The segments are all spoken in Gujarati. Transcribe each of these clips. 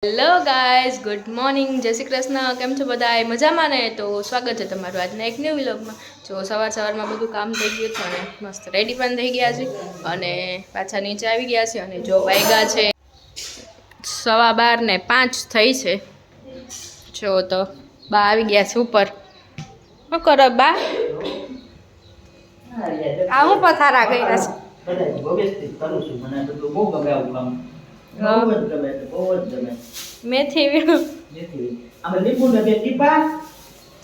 હેલો ગાઈઝ, ગુડ મોર્નિંગ, જય શ્રી કૃષ્ણ. કેમ છો બધા? મજામાં ને? તો સ્વાગત છે તમારું આજના એક ન્યૂ વ્લોગમાં. જો સવારમાં બધું કામ થઈ ગયું છે અને મસ્ત રેડી પણ થઈ ગયા છે અને પાછા નીચે આવી ગયા છે. અને જો વાગ્યા છે 12:05 થઈ છે. જો તો બા આવી ગયા છે ઉપર. શું કરો બા? આ હું પથારા કર્યા છે મેથી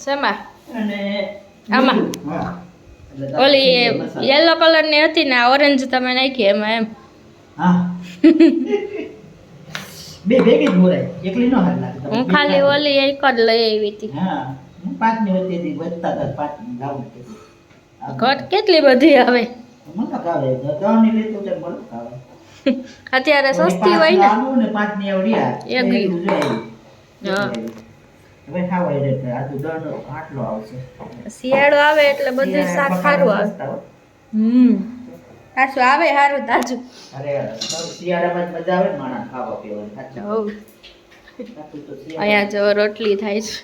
શેમાં આમાં ઓલી યલો કલર ની હતી ને ઓરેન્જ તમે નાખી એમાં એમ બે ભેગી જ મોરાય એકલી નો હાલ લાગે હું ખાલી ઓલી એક જ લઈ આવી હતી. હા હું પાંચ ની વચ્ચે થી વધતા હતા પાંચ ની લાવું ઘટ કેટલી બધી આવે મને કાવે દવા ની લેતો તે મને કાવે અત્યારે સસ્તી હોય ને આનું ને પાંચ ની આવડિયા એક હા હવે ખાવા રે આ તો દવાનો આટલો આવશે શિયાળો આવે એટલે બધું શાક સારું આવે. પાછું આવે સારું તાજું. અરે શિયાળામાં મજા આવે ને માણા ખાવા પીવાની સાચું. અહીંયા જો રોટલી થાય છે.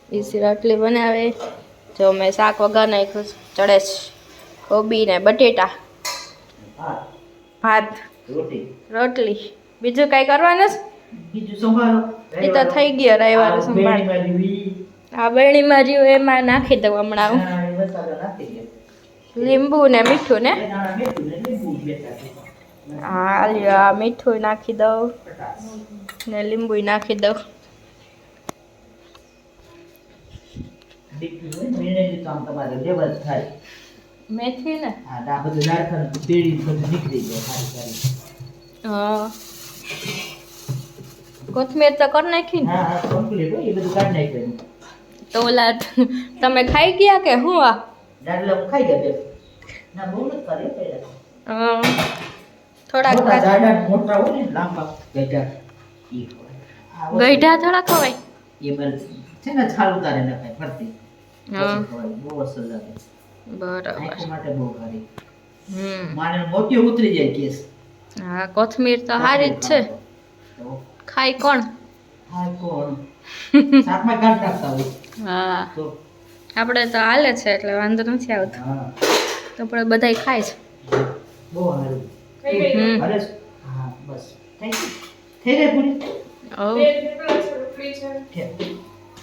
ઈસી રોટલી બનાવે. જો મેં શાક વઘાર નાખ્યું ચડે છે કોબી ને બટેટા ભાત રોટલી. બીજું કઈ કરવાનું છે? બીજું સંભાળો એ તો થઈ ગયો રવિવારે સંભાળ. આ બેણીમાં રહ્યું એમાં નાખી દઉં હમણાં હું લીંબુ ને મીઠું ને હા લ્યો મીઠું નાખી દઉં ને લીંબુ નાખી દઉં. મેથી ને હા કોથમીર તો કરી નાખી ને તો ઓલા તમે ખાઈ ગયા કે હું આ થોડાક ગઈઢા થોડા ખવાય છે ને છાલ ઉતારે નખાય ફરતી બહુ અસર લાગે બરાબર માટે બહુ સારી માને મોટી ઉતરી જાય કેસ. હા કોથમીર તો સારી જ છે. ખાય કોણ? શાકમાં કાઢ નાખતા હોય. હા આપણે તો હાલે છે એટલે વાંધો નથી આવતો. તો આપણે બધાય ખાય છે. બહુ સારું. હા બસ થઈ ગઈ પૂરી.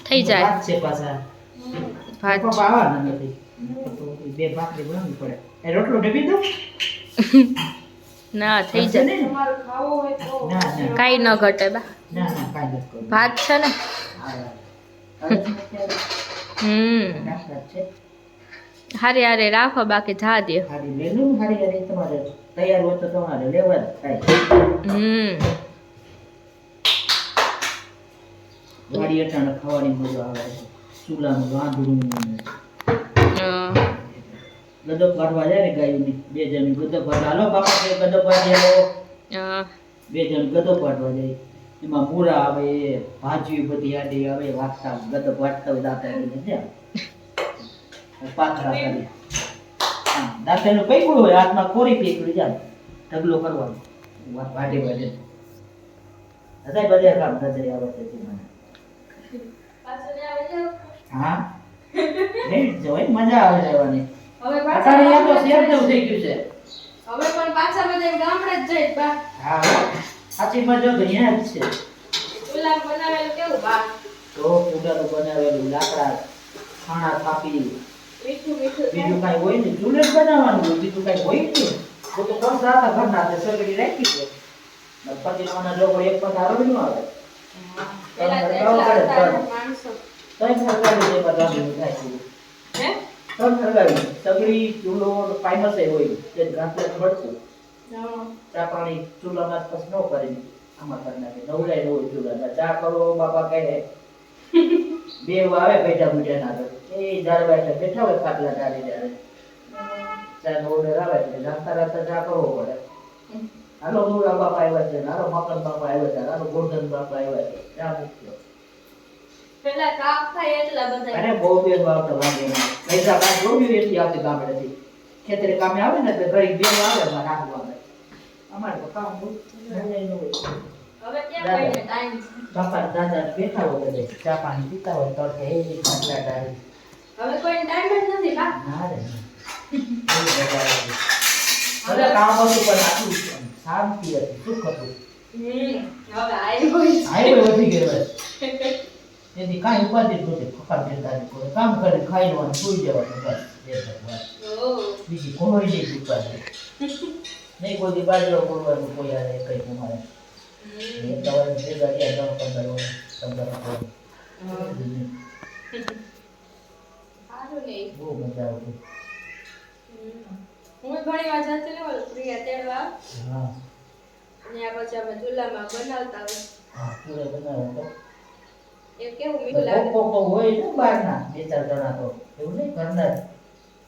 થઈ જાય છે પાછા ભાત પાવાના નથી બે ભાખરી બનાવવી પડે. એ રોટલો ડબી દો ના થઈ જાય કાઈ ન ઘટે બા. ના કાઈ નથી ભાત છે ને હારી હારી રાખો બાકી જા દે. હારી લેલું હારી હારી તમારે તૈયાર હોય તો તમારે લેવા જ થાય. વાડી અટાણે ખાવાની મજા આવે છે. ચૂલાનું વાંદરું ગદપ કાઢવા જાય ને ગાયની બે જણ ગદપ કાઢવા હાલો બાપા કે ગદપ કાઢી આવો. બે જણ ગદપ કાઢવા જાય એમાં પૂરા આવે ભાજી બધી આડી આવે વાટતા ગદપ વાટતા હોય દાંતા પાથરા કરી દાંતાનું પૈકડું હોય હાથમાં કોરી પીકડી જાય ઢગલો કરવાનો વાટે વાટે બધા બધા કામ થતા આવે છે મને. હા નહીં જોઈ મજા આવે રહેવાની. હવે પાછા યાર તો શેર જેવું થઈ ગયું છે. હવે પણ પાછા બધા ગામડે જ જઈ બા. હા સાચી મજો તો અહીંયા જ છે. ચૂલા બનાવેલું કેવું બા? તો ચૂલાનું બનાવેલું લાકડા ખાણા થાપી મીઠું બીજું કાંઈ હોય ને ચૂલે જ બનાવવાનું હોય બીજું કાંઈ હોય જ નહીં. તો કોણ રાતા ઘરના છે સગડી રાખી છે પછી કોના લોકો એક પણ આરો ન આવે. સગડી ચૂલો પાઇમસ હોય તે ઘાટલે પડતું ચા પાણી ચૂલામાં પછી ન કરી આમાં કરી નાખે નવરાય ન હોય ચૂલા ચા કરો બાપા કહે બે આવે બેઠા બેઠા ના એ જારે બેઠા બેઠા હોય ખાટલા ડાળી ડાળે ચા નો ઓર્ડર આવે એટલે રાખતા રાખતા ચા કરવો પડે. હાલો મુરા બાપા આવ્યા છે હાલો મકન બાપા આવ્યા છે હાલો ગોરધન બાપા આવ્યા છે ચા મૂક્યો પેલા કાપ થાય એટલા બધા. અરે બહુ બે આવતા વાગે પૈસા કાઢ જોડી એટલી આવતી ગામડેથી ખેતરે કામે આવે ને તો ગરીબ બે આવે માં નાખવા આવે અમારે તો કામ બહુ ન હોય. હવે ક્યાં કોઈને ટાઈમ છે? બાપા દાદા બેઠા હોય બધે ચા પાણી પીતા હોય તો એ ખાટલા ડાળી હવે કોઈને ટાઈમ જ નથી બા. ના રે હવે કામ હતું પણ આટલું શાંતિ હતી સુખ હતું હવે આવ્યો હાઈવે વધી ગયો બસ તેથી કાંઈ ઉપાધિ જ નથી ફકાત ચિંતા નહીં કોઈ કામ કરે ખાઈ લેવાનું સુઈ જવાનું બસ એ ભગવાન બીજી કોઈ નહીં ઉપાધિ નહીં કોઈ દી બાજરો બોલવાનું કોઈ આવે કઈ તમારે એક દવા ભેગા ગયા 10-15 વર્ષ 15 વર્ષ સારું નહીં. બહુ મજા આવતી હું ઘણી વાર જતી ને ઓલું પ્રિયા તેડવા હા ત્યાં પછી અમે ચૂલામાં બનાવતા હોય હા પૂરે બનાવો તો એ કેવું મીઠું લાગે. કોક કોક હોય ને બહારના 2-4 જણા તો એવું નહીં ઘરના જ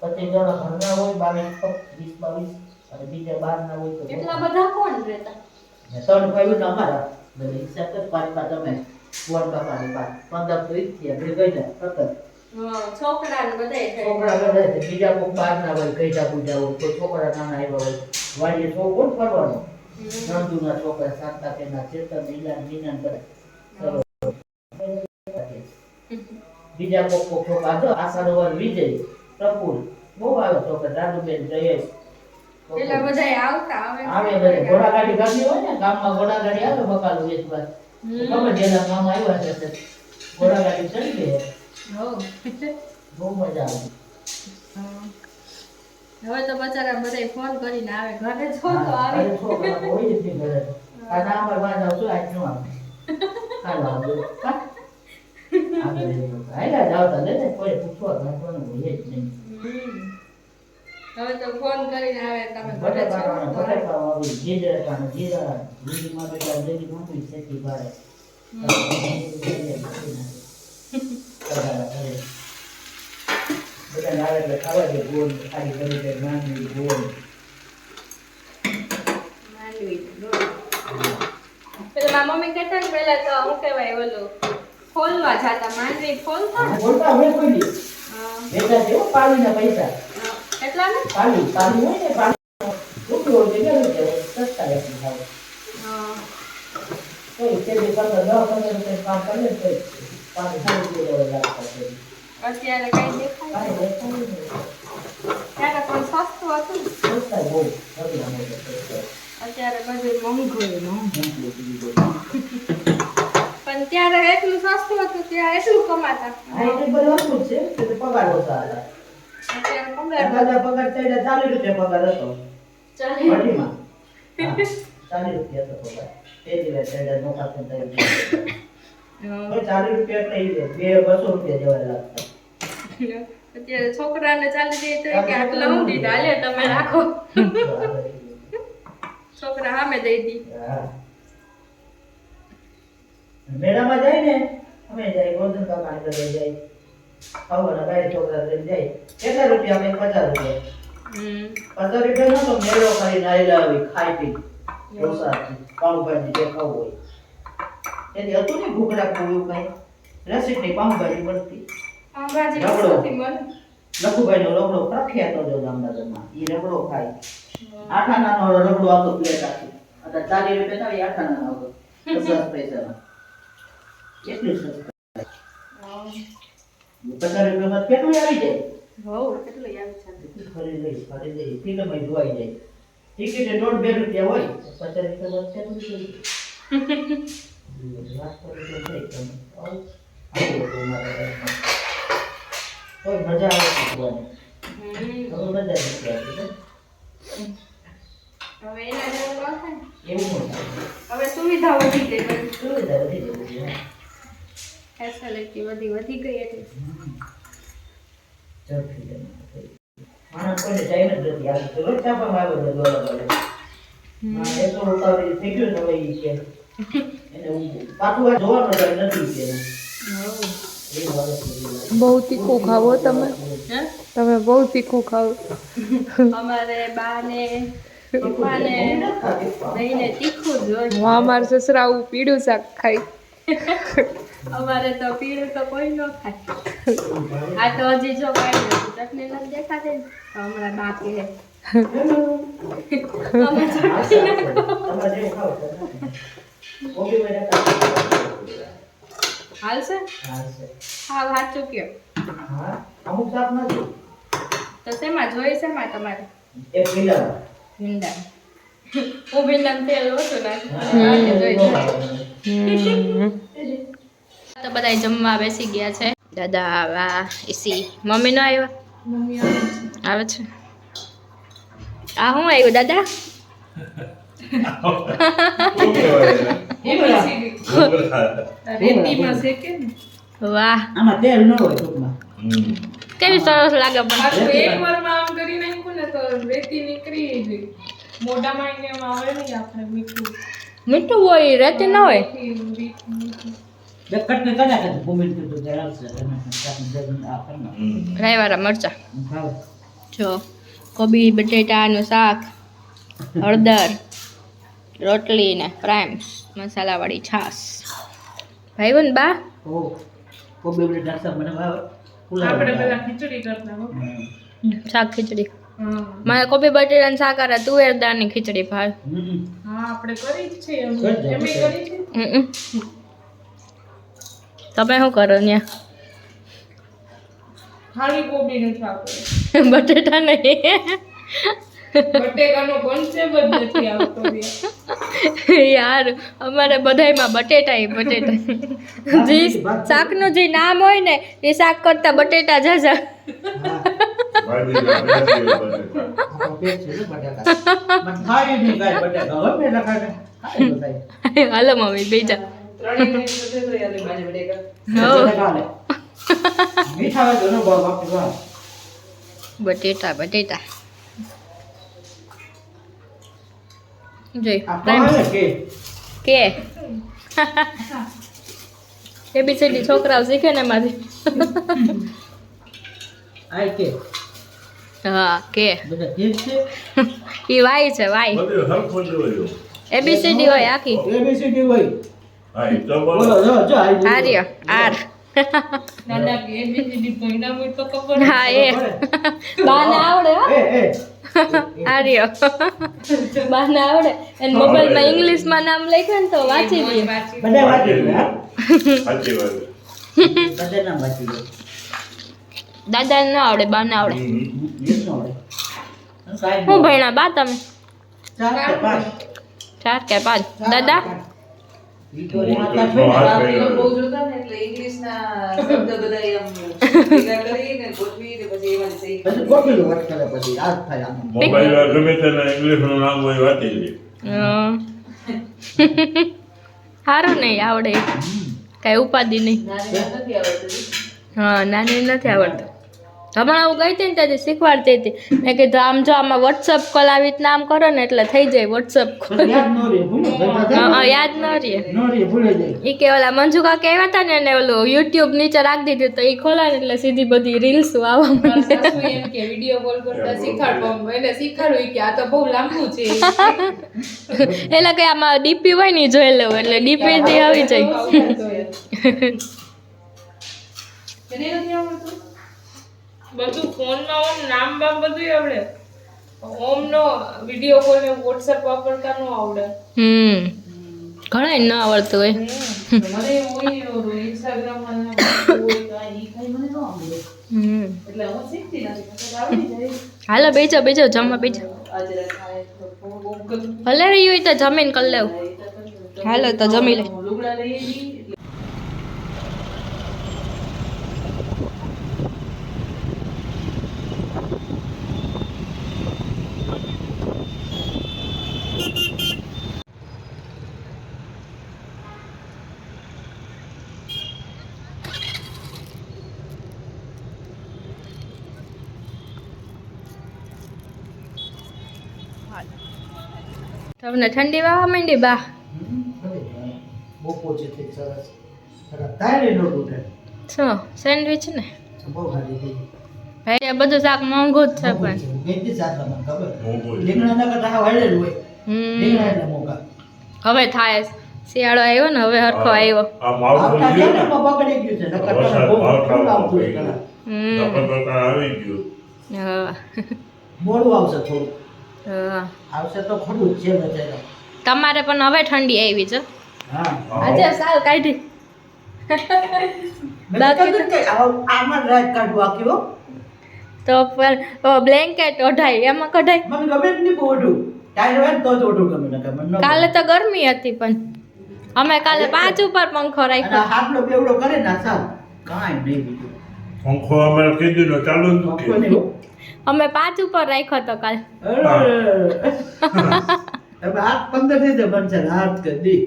25 જણા ઘરના હોય 22 અને બીજા બહારના હોય તો એટલા બધા કોણ રહેતા? ને 3 ભાઈઓ તો અમારા એટલે હિસાબ કર 5 તમે વોટ બાપાની 15 તો ઈ થયા ભેગા ગયા 17 છોકરા ને બધાય થાય. છોકરા બધા છે બીજા કોક બહારના હોય કઈટા પૂજા હોય કોઈ છોકરા નાના આવ્યા હોય વાડીએ છોકરો ફરવાનો નંદુના છોકરા શાંતાબેનના ચેતન નીલા નીના કરે ચલો બીજા કોક કોક છોકરા તો આશારોવર વિજય પ્રફુલ બહુ આવે છોકરા દાદુબેન જયેશ પેલા બધાય આવતા આવે બધે ઘોડાગાડી ગાડી હોય ને ગામમાં ઘોડાગાડી આવે બકાલું વેચવા ખબર જેના મામા આવ્યા છે તે ઘોડાગાડી ચડી ગઈ બહુ મજા આવે હવે તો બચારા બધાય ફોન કરીને આવે ઘરે છો તો આવે. અરે છોકરા હોય જ નહીં ઘરે આ નામ પર બાંધા શું આજ નો આવે હાલો આવજો આયલા જાવ તો લે કોઈ પૂછવા ગાંઠવાનું હોય જ નહીં હવે તો ફોન કરીને આવે તમે ઘરે છો તો આવે. બટાકા વાવી જીરા જીરી માં બેટા જેની મોટી ખેતી બારે બધા લાવે એટલે ખાવા દે ગોળ ખાલી કરી દે માંડવી ગોળ માંડવી ગોળ. પેલા મારા મમ્મી કહેતા ને પહેલા તો હું કહેવાય ઓલું ખોલવા જાતા માંડવી ખોલતા ને. બોલતા હોય કોઈ દી બેટા જેવો પાલીના પૈસા એટલા ને પાલી હોય ને પાલી રૂપિયો હોય કેટલા રૂપિયા સસ્તા લેતી ખાવ કોઈ તે જે 15 રૂપિયા કામ કરે તો 5 રૂપિયા લાગતા છે અત્યારે કઈ દેખાય કાઈ દેખાય નહીં ત્યારે પણ સસ્તું હતું ને. સસ્તા બહુ નથી આમે અત્યારે બધું મોંઘું મોંઘું પણ ત્યારે એટલું સસ્તું હતું ત્યારે એટલું કમાતા. આ એટલે બધું હતું છે કે પગાર ઓછા હતા અત્યારે પગાર બધા પગાર ચડ્યા 40 રૂપિયા પગાર હતો ચાલે. ભટ્ટીમાં 40 રૂપિયા હતો પગાર તે દિવસ ચડ્યા નોકા થઈ ગયો 40 રૂપિયા એટલે 200 રૂપિયા જેવા લાગતા અત્યારે છોકરાને ચાલી જાય તો કે આટલા ઊંધી હાલે તમે રાખો. છોકરા સામે દઈ દી. મેળામાં જાય ને અમે જાય ગોધન કાકા ઘરે જાય ખાવાના ગાય છોકરા લઈને જાય કેટલા રૂપિયા અમે 50 રૂપિયા 50 રૂપિયા નો તો મેળો કરીને આવેલા આવી ખાઈ પી પ્રસાદ પાઉંભાજી જે ખાવું હોય તેથી હતું ને ઘૂઘરા પૂરું કઈ રસીદ ની પાઉંભાજી મળતી પાઉંભાજી રગડો. સસ્તી મળે. લખુભાઈ નો રગડો પ્રખ્યાત હતો જામનગરમાં ઈ રગડો ખાય આઠાના નો રગડો આવતો પ્લેટ આખી અત્યારે 40 રૂપિયા થાય આઠાના નો આવતો 50 પૈસામાં એટલું સસ્તું 50 રૂપિયામાં કેટલું આવી જાય હોવ કેટલું યાદ છે. ખરીદી ફિલ્મ જોવાઈ જાય ટિકિટ 1.5-2 રૂપિયા હોય 50 રૂપિયામાં કેટલું થઈ વાત કરી તો થઈ તમે આવું તો મારા કોઈ મજા આવે છે જોવાની હવે મજા નથી આવતી હવે એના જેવું ન થાય ને. એવું ન થાય હવે સુવિધા વધી ગઈ બધી. સુવિધા વધી ગઈ ફેસિલિટી વધી ગઈ એટલે ઝડપી જમા માણસ કોઈને ટાઈમ જ નથી આ તો રોજ ચાપવામાં આવે છે દોડા દોડે એ તો ઉતાવળી થઈ ગયું ને હવે ઈ કે એને પાછું આ જોવાનો ટાઈમ નથી કે એ વાત બહુ તીખું ખાવો તમે હે? તમે બહુ તીખું ખાઓ અમારે બાને પપ્પાને બહેને તીખું જ હોય. હું અમારા સસરા આવું પીળું શાક ખાઈ અમારે તો પીળું તો કોઈ ન ખાય. આ તો હજી જો કાંઈ નથી ચટણી નથી દેખાતી ને તો હમણાં બાકી હે. તમે ચટણી નાખો. તમારે જેવું ખાવ કોબી બટાકા હાલશે હાલશે. હા સાચું કયો હા અમુક શાક નથી તો શેમાં જોઈએ શેમાં તમારે એ પીલા ભીંડા હું ભીંડામાં તેલ ઓછું તો બધા જમવા બેસી ગયા છે દાદા વા એસી મમ્મી નો આવ્યા મમ્મી આવે છે આ શું આવ્યું દાદા વાહ આમાં તેલ ન હોય ટૂંકમાં કેવી સરસ લાગે પણ એકવારમાં આમ કરી નાખ્યું ને તો રેતી નીકળી ગઈ મોઢામાં એને એમ આવે નહીં આપણે મીઠું મીઠું હોય રેતી ન હોય બે કટને કાઢ્યા કે ભૂમિ તો જરા છે આ કરના રાયવાળા મરચા ખાવ જો કોબી બટેટાનું શાક હળદર રોટલી ને ફ્રાય મસાલાવાળી છાશ ભાઈ બા ઓ કોબી બટાકા શાક મને ભાવે આપણે પેલા ખીચડી કરતા હો શાક ખીચડી હા મારે કોબી બટેટાનું શાક અને તુવેર દાળની ખીચડી ભાવે હા આપણે કરી જ છે એમ કરી જ એમ છે. કરી છે તમે શું કરો ત્યાં ખાલી કોબીનું શાક હોય. બટેટા નહીં બટેકાનો કોન્સેપ્ટ જ નથી આવતો યાર અમારે બધાયમાં બટેટા ય બટેટા જે શાકનું જે નામ હોય ને એ શાક કરતા બટેટા જાજા આપણો પેટ છે ને બટાકા મને ખાય નહીં કાંઈ બટાકા હોય ને એટલે ખાય ખાય હાલો મમ્મી બીજા બટાકા લે મીઠા હોય તો ન ભાવ બાકી ભાવ બટેટા બટેટા જોઈ આ ભાવે કે કે એબીસીડી છોકરાઓ શીખે ને એમાંથી આ કે હા કે બધા ઠીક છે ઈ વાય છે વાય એબીસીડી હોય આખી એબીસીડી હોય બોલો જો જો આર્ય આર નાના કે એબીસીડી ભણ્યા હોય તો ખબર હા એ બાને આવડે હો એ એ આર્ય બાને આવડે અને મોબાઈલમાં ઇંગ્લિશમાં નામ લખ્યું ને તો વાંચી દે બધા વાંચી લે હા બધા નામ વાંચી લે દાદાને ના આવડે બાને આવડે એક નો હોય કાઈ હું ભણ્યા બા તમે 4 કે 5 4 કે 5 દાદા ઈ તો આટલા છે ને બહુ જોતા ને એટલે ઇંગ્લિશના શબ્દ બધા એમ ભેગા કરીને ગોઠવી ને પછી એમાં સહી પછી ગોઠવેલું વાત કરે પછી આ જ થાય આમ મોબાઈલ ગમે તેના ઇંગ્લિશનું નામ હોય વાંચી લે સારું નહીં આવડે કઈ ઉપાધિ નહીં નાની નથી આવડતું હા નાની નથી આવડતું હમણાં હું ગઈ હતી ને ત્યાંથી શીખવાડતી હતી મેં કીધું આમ જો આમાં વોટ્સઅપ કોલ આવી રીતે નામ કરો ને એટલે થઈ જાય વોટ્સઅપ કોલ પછી યાદ ન રહે ભૂલી યાદ ન રહે ન રહે ભૂલી જાય એ કે ઓલા મંજુ કાકા આવ્યા હતા ને એને ઓલું યુટ્યુબ નીચે રાખી દીધું તો એ ખોલાય ને એટલે સીધી બધી રીલ્સ આવવા માંડે સાસુ એમ કે વિડિયો કોલ કરતા શીખવાડવા એને શીખવાડ્યું કે આ તો બહુ લાંબુ છે એટલે કે આમાં ડીપી હોય ને ઈ જોઈ લેવું એટલે ડીપી થી આવી જાય એને નથી આવડતું બધું ફોનમાં ઓમ નામ બામ બધું આવડે ઓમ નો વિડિયો કોલ ને વોટ્સએપ વાપરતા નો આવડે ઘણા ન આવડતું હોય મને હોય ઇન્સ્ટાગ્રામ માં હોય તો ઈ કઈ મને ન આવડે એટલે હું શીખતી નથી મને આવડી જાય હાલો બીજો બીજો જમવા બીજો આજે ખાય તો બહુ ગતું ભલે રહ્યું હોય તો જમીન કરી લેવું હાલો તો જમી લે લુગડા લઈ આવી તમને ઠંડી વાવા માંડી બા બપોર છે તે સરસ તારે નો ઉઠે શું સેન્ડવિચ ને બહુ સારી થઈ ભાઈ આ બધું શાક મોંઘું જ છે પણ બેટી સાતમાં ખબર રીંગણા ના કટા વાળેલ હોય રીંગણા એટલે મોકા હવે થાય શિયાળો આવ્યો ને હવે હરખો આવ્યો આ માવઠું આવતા ગયું છે ને બગડી ગયું છે નકર તો બહુ ફૂલ આવતું હોય કલા. નકર આવી ગયું હા મોડું આવશે થોડું હા આવશે તો ખરું જ છે બચારા તમારે પણ હવે ઠંડી આવી છે હા આજે સાલ કાઢી બાકી આમાં રાત કાઢવા કયો તો બ્લેન્કેટ ઓઢાય એમાં કઢાય. મને ગમે જ નહીં ઓઢું ટાઈટ હોય ને તો જ ઓઢું ગમે ને ગમે ન કાલે તો ગરમી હતી પણ અમે કાલે 5 ઉપર પંખો અને રાખ્યો. હાથનો બેવડો કરે ને સાલ કાંઈ નહીં બીજું પંખો અમારે કીધું ને ચાલુ જ પંખો નથી. નહીં હો. અમે 5 ઉપર રાખ્યો તો કાલ. હવે હાથ 15 થઈ જાય બનશે હાથ કદી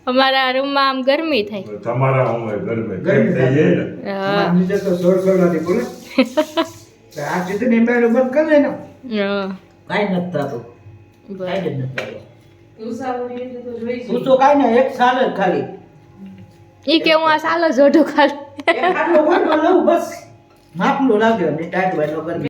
અમારા રૂમમાં આમ ગરમી થાય. તમારા અમે ગરમે ગરમી થઈ જાય ને. હા. નીચે તો સોર સોરવાથી બોલે આ ચિત્તની મેળું બંધ કરી દે ને હા. કાંઈ નથી થતું બરાબર. કાંઈ જ નથી થતું ઉષાવણી એટલે તો જોઈ તું તો કાંઈ નહીં એક સાલ જ ખાલી ઈ કે હું આ સાલો જોડું ખાલી એક આટલો ગોળનો લઉં બસ માપનું લાગે ને ટાઈટ વાળો કરી